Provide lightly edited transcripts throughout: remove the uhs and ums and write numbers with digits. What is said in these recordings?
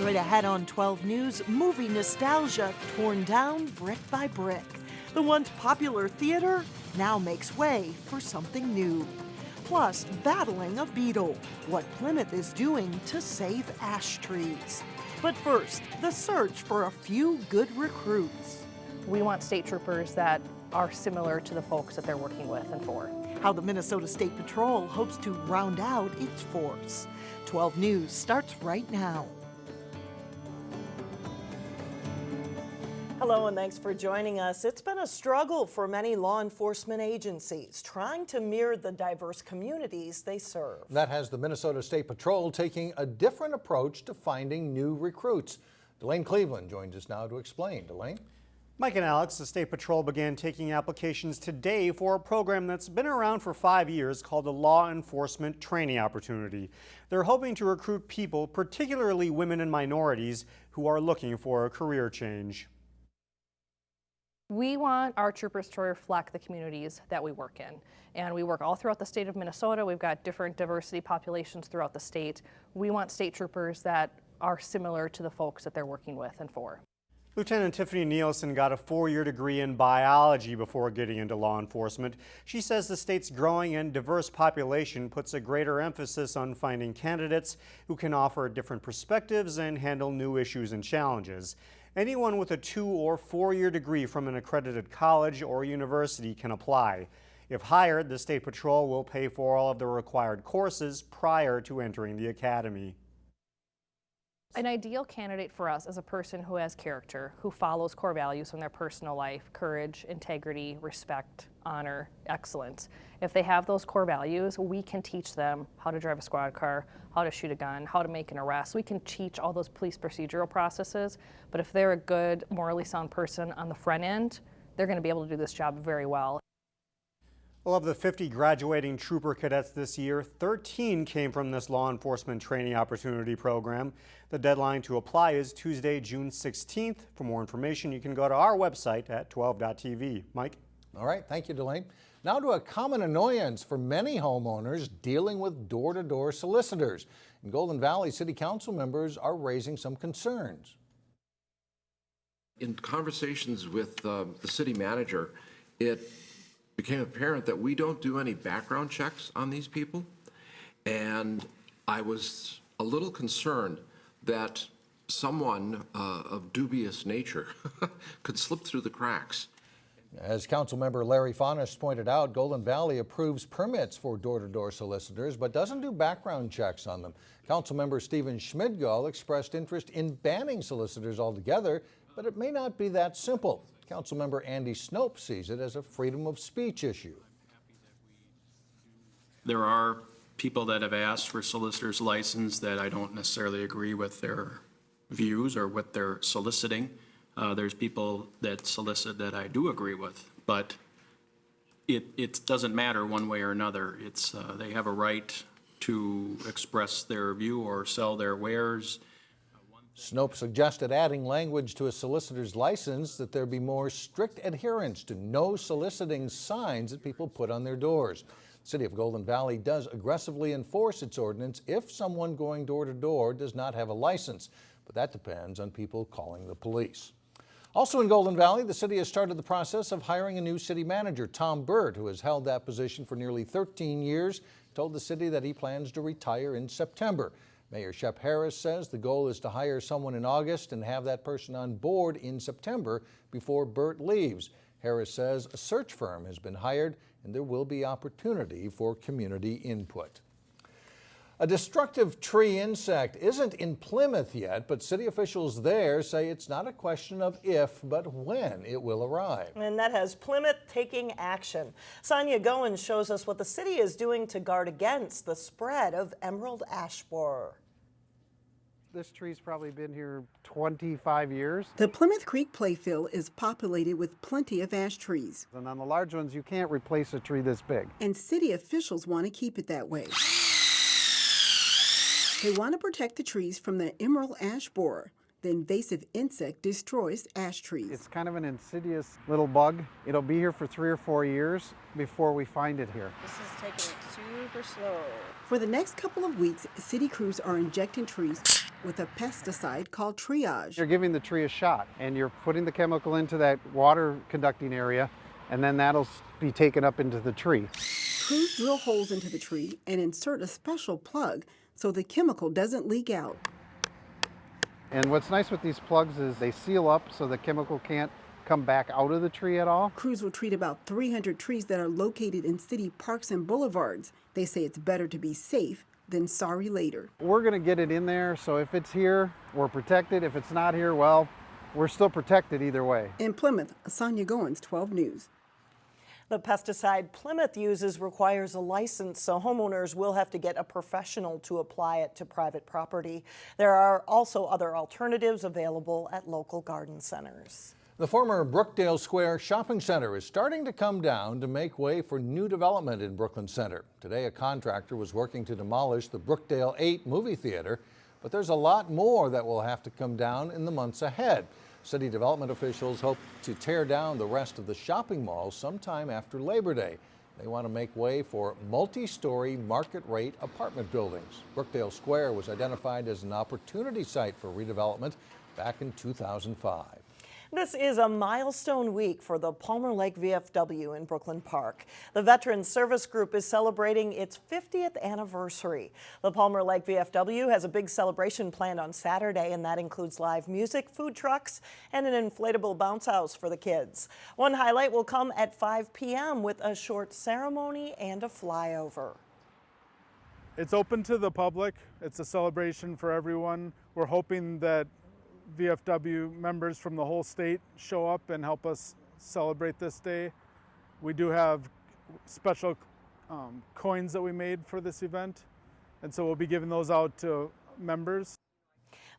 Straight ahead on 12 News, movie nostalgia torn down brick by brick. The once popular theater now makes way for something new. Plus, battling a beetle, what Plymouth is doing to save ash trees. But first, the search for a few good recruits. We want state troopers that are similar to the folks that they're working with and for. How the Minnesota State Patrol hopes to round out its force. 12 News starts right now. Hello and thanks for joining us. It's been a struggle for many law enforcement agencies trying to mirror the diverse communities they serve. That has the Minnesota State Patrol taking a different approach to finding new recruits. Delane Cleveland joins us now to explain. Delane? Mike and Alex, the State Patrol began taking applications today for a program that's been around for 5 years called the Law Enforcement Training Opportunity. They're hoping to recruit people, particularly women and minorities, who are looking for a career change. We want our troopers to reflect the communities that we work in. And we work all throughout the state of Minnesota. We've got different diversity populations throughout the state. We want state troopers that are similar to the folks that they're working with and for. Lieutenant Tiffany Nielsen got a 4-year degree in biology before getting into law enforcement. She says the state's growing and diverse population puts a greater emphasis on finding candidates who can offer different perspectives and handle new issues and challenges. Anyone with a 2- or 4-year degree from an accredited college or university can apply. If hired, the State Patrol will pay for all of the required courses prior to entering the academy. An ideal candidate for us is a person who has character, who follows core values in their personal life: courage, integrity, respect, honor, excellence. If they have those core values, we can teach them how to drive a squad car, how to shoot a gun, how to make an arrest. We can teach all those police procedural processes, but if they're a good, morally sound person on the front end, they're going to be able to do this job very well. Well, of the 50 graduating trooper cadets this year, 13 came from this law enforcement training opportunity program. The deadline to apply is Tuesday, June 16th. For more information, you can go to our website at 12.tv. Mike? All right, thank you, Delane. Now to a common annoyance for many homeowners dealing with door-to-door solicitors. In Golden Valley, City Council members are raising some concerns. In conversations with the city manager, it became apparent that we don't do any background checks on these people. And I was a little concerned that someone of dubious nature could slip through the cracks. As Councilmember Larry Faunus pointed out, Golden Valley approves permits for door-to-door solicitors but doesn't do background checks on them. Councilmember Stephen Schmidgall expressed interest in banning solicitors altogether, but it may not be that simple. Councilmember Andy Snopes sees it as a freedom of speech issue. There are people that have asked for solicitor's license that I don't necessarily agree with their views or what they're soliciting. There's people that solicit that I do agree with, but it doesn't matter one way or another. It's they have a right to express their view or sell their wares. Snopes suggested adding language to a solicitor's license that there be more strict adherence to no soliciting signs that people put on their doors. The City of Golden Valley does aggressively enforce its ordinance if someone going door to door does not have a license, but that depends on people calling the police. Also in Golden Valley, the city has started the process of hiring a new city manager. Tom Burt, who has held that position for nearly 13 years, told the city that he plans to retire in September. Mayor Shep Harris says the goal is to hire someone in August and have that person on board in September before Burt leaves. Harris says a search firm has been hired and there will be opportunity for community input. A destructive tree insect isn't in Plymouth yet, but city officials there say it's not a question of if, but when it will arrive. And that has Plymouth taking action. Sonia Goen shows us what the city is doing to guard against the spread of emerald ash borer. This tree's probably been here 25 years. The Plymouth Creek playfield is populated with plenty of ash trees. And on the large ones, you can't replace a tree this big. And city officials want to keep it that way. They want to protect the trees from the emerald ash borer. The invasive insect destroys ash trees. It's kind of an insidious little bug. It'll be here for 3 or 4 years before we find it here. This is taking it super slow. For the next couple of weeks, city crews are injecting trees with a pesticide called triage. You're giving the tree a shot, and you're putting the chemical into that water conducting area, and then that'll be taken up into the tree. Crews drill holes into the tree and insert a special plug so the chemical doesn't leak out. And what's nice with these plugs is they seal up so the chemical can't come back out of the tree at all. Crews will treat about 300 trees that are located in city parks and boulevards. They say it's better to be safe than sorry later. We're going to get it in there, so if it's here, we're protected. If it's not here, well, we're still protected either way. In Plymouth, Sonia Goins, 12 News. The pesticide Plymouth uses requires a license, so homeowners will have to get a professional to apply it to private property. There are also other alternatives available at local garden centers. The former Brookdale Square shopping center is starting to come down to make way for new development in Brooklyn Center. Today, a contractor was working to demolish the Brookdale 8 movie theater, but there's a lot more that will have to come down in the months ahead. City development officials hope to tear down the rest of the shopping mall sometime after Labor Day. They want to make way for multi-story market-rate apartment buildings. Brookdale Square was identified as an opportunity site for redevelopment back in 2005. This is a milestone week for the Palmer Lake VFW in Brooklyn Park. The Veterans Service Group is celebrating its 50th anniversary. The Palmer Lake VFW has a big celebration planned on Saturday, and that includes live music, food trucks, and an inflatable bounce house for the kids. One highlight will come at 5 p.m. with a short ceremony and a flyover. It's open to the public. It's a celebration for everyone. We're hoping that VFW members from the whole state show up and help us celebrate this day. We do have special coins that we made for this event, and so we'll be giving those out to members.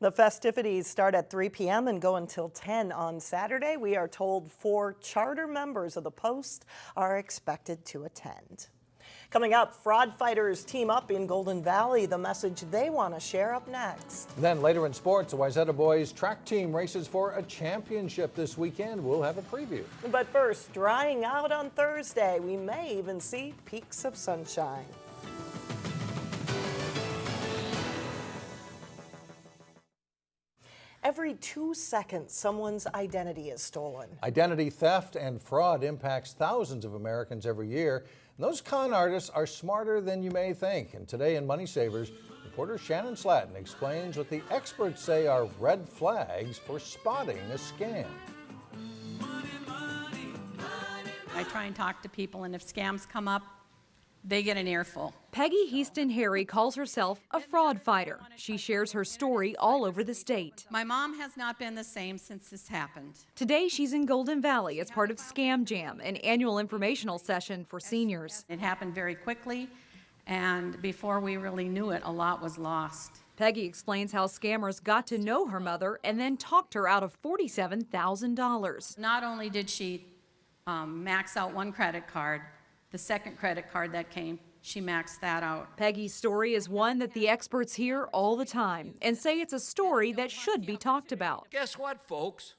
The festivities start at 3 p.m. and go until 10 on Saturday. We are told 4 charter members of the Post are expected to attend. Coming up, fraud fighters team up in Golden Valley. The message they want to share up next. Then later in sports, the Wayzata boys track team races for a championship this weekend. We'll have a preview. But first, drying out on Thursday. We may even see peaks of sunshine. Every 2 seconds, someone's identity is stolen. Identity theft and fraud impacts thousands of Americans every year. And those con artists are smarter than you may think. And today in Money Savers, reporter Shannon Slatton explains what the experts say are red flags for spotting a scam. I try and talk to people, and if scams come up, they get an earful. Peggy Heaston-Harry calls herself a fraud fighter. She shares her story all over the state. My mom has not been the same since this happened. Today, she's in Golden Valley as part of Scam Jam, an annual informational session for seniors. It happened very quickly, and before we really knew it, a lot was lost. Peggy explains how scammers got to know her mother and then talked her out of $47,000. Not only did she max out one credit card, the second credit card that came, she maxed that out. Peggy's story is one that the experts hear all the time and say it's a story that should be talked about. Guess what, folks?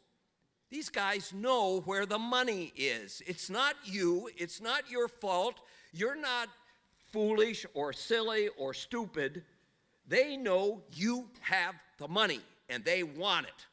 These guys know where the money is. It's not you. It's not your fault. You're not foolish or silly or stupid. They know you have the money and they want it.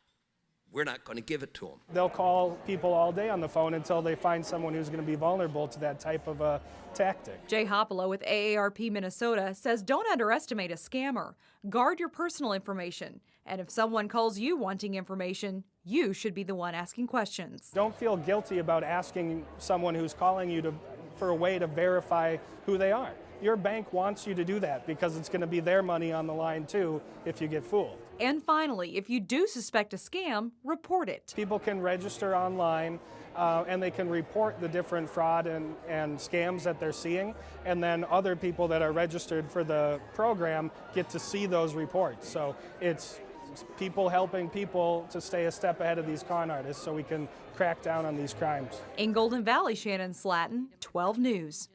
We're not going to give it to them. They'll call people all day on the phone until they find someone who's going to be vulnerable to that type of a tactic. Jay Hoppola with AARP Minnesota says don't underestimate a scammer. Guard your personal information. And if someone calls you wanting information, you should be the one asking questions. Don't feel guilty about asking someone who's calling you for a way to verify who they are. Your bank wants you to do that because it's going to be their money on the line too if you get fooled. And finally, if you do suspect a scam, report it. People can register online and they can report the different fraud and scams that they're seeing, and then other people that are registered for the program get to see those reports. So it's people helping people to stay a step ahead of these con artists so we can crack down on these crimes. In Golden Valley, Shannon Slatton, 12 News.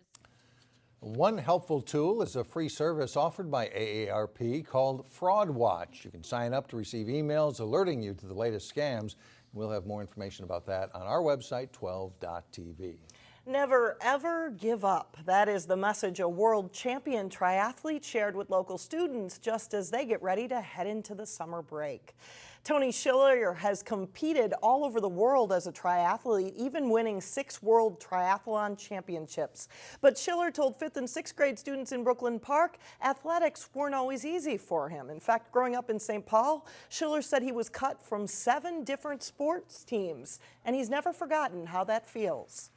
One helpful tool is a free service offered by AARP called Fraud Watch. You can sign up to receive emails alerting you to the latest scams. We'll have more information about that on our website, 12.tv. Never, ever give up. That is the message a world champion triathlete shared with local students just as they get ready to head into the summer break. Tony Schiller has competed all over the world as a triathlete, even winning 6 world triathlon championships. But Schiller told 5th and 6th grade students in Brooklyn Park athletics weren't always easy for him. In fact, growing up in St. Paul, Schiller said he was cut from 7 different sports teams, and he's never forgotten how that feels.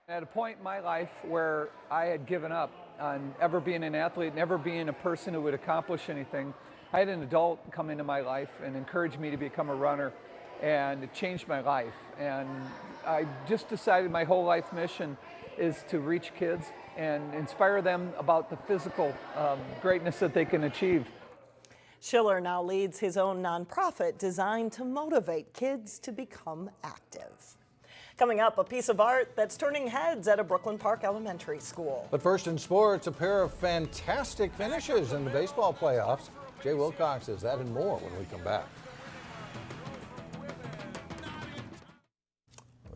At a point in my life where I had given up on ever being an athlete, never being a person who would accomplish anything, I had an adult come into my life and encourage me to become a runner, and it changed my life. And I just decided my whole life mission is to reach kids and inspire them about the physical greatness that they can achieve. Schiller now leads his own nonprofit designed to motivate kids to become active. Coming up, a piece of art that's turning heads at a Brooklyn Park elementary school. But first in sports, a pair of fantastic finishes in the baseball playoffs. Jay Wilcox says that and more when we come back.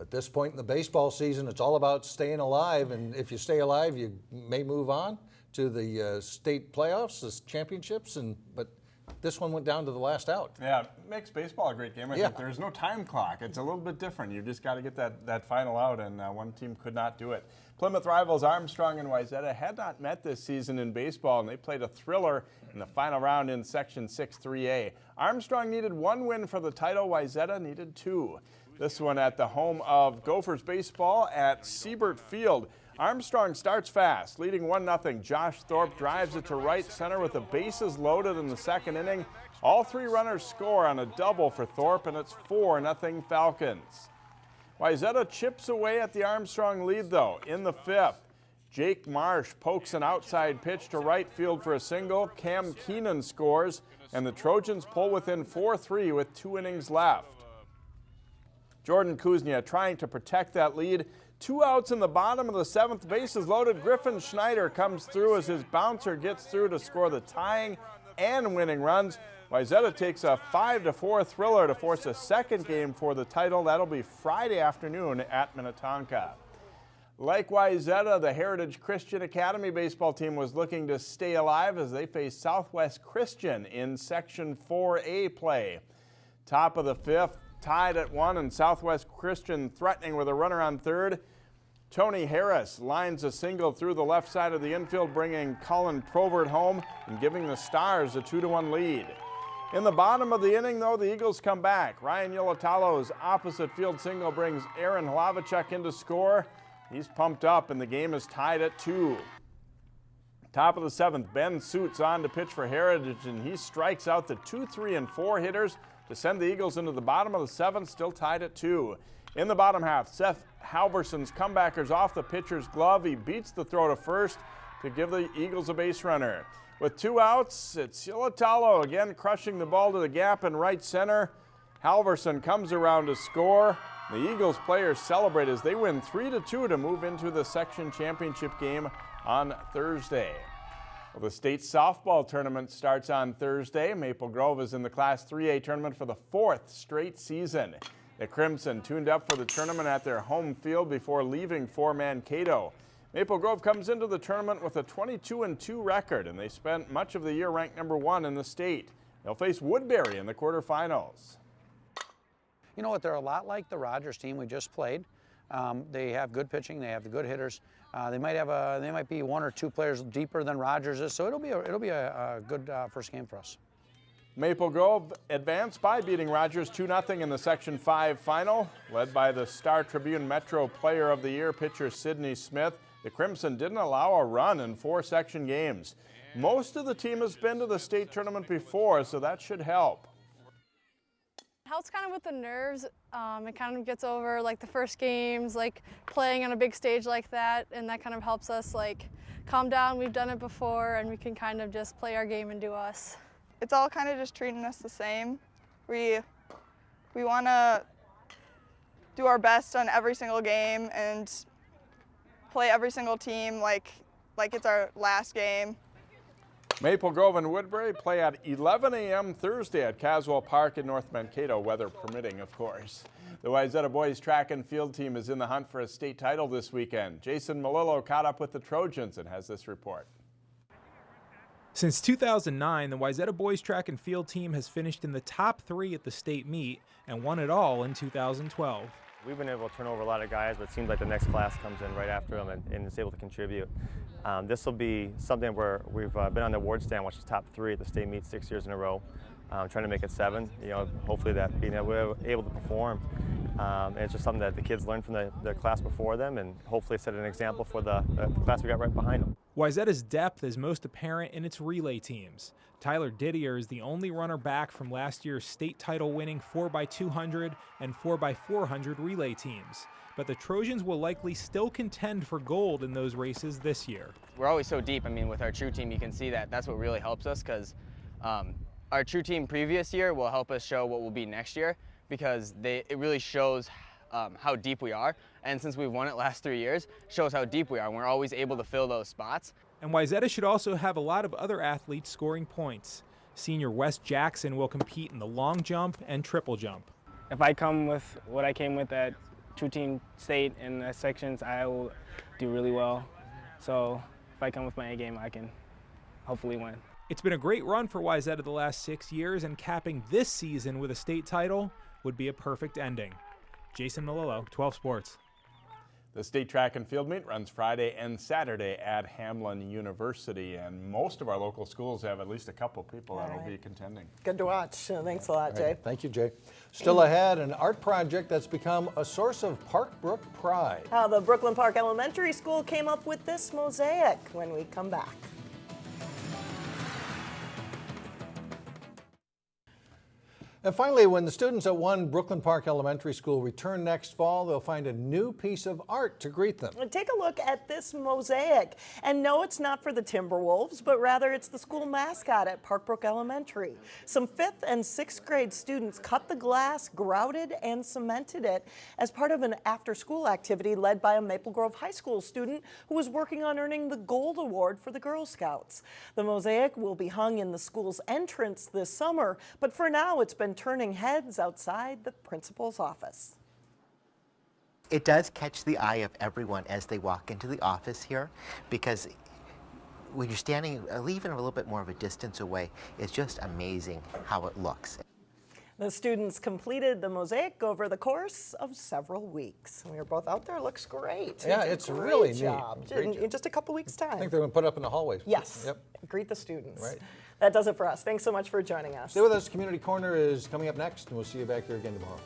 At this point in the baseball season, it's all about staying alive, and if you stay alive, you may move on to the state playoffs, the championships, but this one went down to the last out. Yeah, it makes baseball a great game. I think there's no time clock. It's a little bit different. You just got to get that final out, and one team could not do it. Plymouth rivals Armstrong and Wayzata had not met this season in baseball, and they played a thriller in the final round in Section 6-3A. Armstrong needed 1 win for the title. Wayzata needed 2. This one at the home of Gophers baseball at Siebert Field. Armstrong starts fast, leading 1-0. Josh Thorpe drives it to right center with the bases loaded in the second inning. All 3 runners score on a double for Thorpe, and it's 4-0 Falcons. Wayzata chips away at the Armstrong lead, though. In the 5th, Jake Marsh pokes an outside pitch to right field for a single. Cam Keenan scores, and the Trojans pull within 4-3 with 2 innings left. Jordan Kuznia trying to protect that lead. 2 outs in the bottom of the 7th, bases loaded. Griffin Schneider comes through as his bouncer gets through to score the tying and winning runs. Wayzata takes a 5-4 thriller to force a second game for the title. That'll be Friday afternoon at Minnetonka. Like Wayzata, the Heritage Christian Academy baseball team was looking to stay alive as they face Southwest Christian in Section 4A play. Top of the 5th, tied at 1, and Southwest Christian threatening with a runner on third. Tony Harris lines a single through the left side of the infield, bringing Colin Provert home and giving the Stars a 2-1 lead. In the bottom of the inning, though, the Eagles come back. Ryan Yolatalo's opposite field single brings Aaron Hlavacek in to score. He's pumped up, and the game is tied at 2. Top of the 7th, Ben Suits on to pitch for Heritage, and he strikes out the 2, 3, and 4 hitters to send the Eagles into the bottom of the 7th, still tied at 2. In the bottom half, Seth Halverson's comebackers off the pitcher's glove. He beats the throw to first to give the Eagles a base runner. With 2 outs, it's Yolatalo again crushing the ball to the gap in right center. Halverson comes around to score. The Eagles players celebrate as they win 3-2 to move into the section championship game on Thursday. Well, the state softball tournament starts on Thursday. Maple Grove is in the Class 3A tournament for the 4th straight season. The Crimson tuned up for the tournament at their home field before leaving for Mankato. Maple Grove comes into the tournament with a 22-2 record, and they spent much of the year ranked number 1 in the state. They'll face Woodbury in the quarterfinals. You know what, they're a lot like the Rogers team we just played. They have good pitching, they have the good hitters. They might be 1 or 2 players deeper than Rogers is, so it'll be a good first game for us. Maple Grove advanced by beating Rogers 2-0 in the Section 5 final. Led by the Star Tribune Metro Player of the Year pitcher Sidney Smith, the Crimson didn't allow a run in 4 section games. Most of the team has been to the state tournament before, so that should help. It helps kind of with the nerves. It kind of gets over like the first games, like playing on a big stage like that, and that kind of helps us like calm down. We've done it before, and we can kind of just play our game and do us. It's all kind of just treating us the same. We want to do our best on every single game and play every single team like it's our last game. Maple Grove and Woodbury play at 11 a.m. Thursday at Caswell Park in North Mankato, weather permitting, of course. The Wayzata boys track and field team is in the hunt for a state title this weekend. Jason Malillo caught up with the Trojans and has this report. Since 2009, the Wayzata boys track and field team has finished in the top 3 at the state meet and won it all in 2012. We've been able to turn over a lot of guys, but it seems like the next class comes in right after them and is able to contribute. This will be something where we've been on the award stand, which is top 3 at the state meet 6 years in a row. Trying to make it 7. You know, hopefully that being able to perform. And it's just something that the kids learned from the class before them, and hopefully set an example for the class we got right behind them. Wayzata's depth is most apparent in its relay teams. Tyler Didier is the only runner back from last year's state title winning 4x200 and 4x400 relay teams. But the Trojans will likely still contend for gold in those races this year. We're always so deep. I mean, with our true team, you can see that. That's what really helps us, because our true team previous year will help us show what we'll be next year, because it really shows how deep we are. And since we've won it last 3 years, shows how deep we are. And we're always able to fill those spots. And Wayzata should also have a lot of other athletes scoring points. Senior Wes Jackson will compete in the long jump and triple jump. If I come with what I came with at true team state and the sections, I will do really well. So if I come with my A game, I can hopefully win. It's been a great run for Wayzata the last 6 years, and capping this season with a state title would be a perfect ending. Jason Malillo, 12 Sports. The state track and field meet runs Friday and Saturday at Hamline University, and most of our local schools have at least a couple people that will be contending. Good to watch. Thanks a lot, Jay. Right. Thank you, Jay. Still ahead, an art project that's become a source of Park Brook pride. How the Brooklyn Park Elementary School came up with this mosaic when we come back. And finally, when the students at one Brooklyn Park Elementary School return next fall, they'll find a new piece of art to greet them. Take a look at this mosaic. And no, it's not for the Timberwolves, but rather it's the school mascot at Park Brook Elementary. Some 5th and 6th grade students cut the glass, grouted, and cemented it as part of an after-school activity led by a Maple Grove High School student who was working on earning the Gold Award for the Girl Scouts. The mosaic will be hung in the school's entrance this summer, but for now it's been turning heads outside the principal's office. It does catch the eye of everyone as they walk into the office here, because when you're standing even a little bit more of a distance away, it's just amazing how it looks. The students completed the mosaic over the course of several weeks. We were both out there. It looks great. Yeah, it's really neat. In just a couple weeks' time. I think they're going to put it up in the hallways. Yes. Yep. Greet the students. Right. That does it for us. Thanks so much for joining us. Stay with us. Community Corner is coming up next, and we'll see you back here again tomorrow.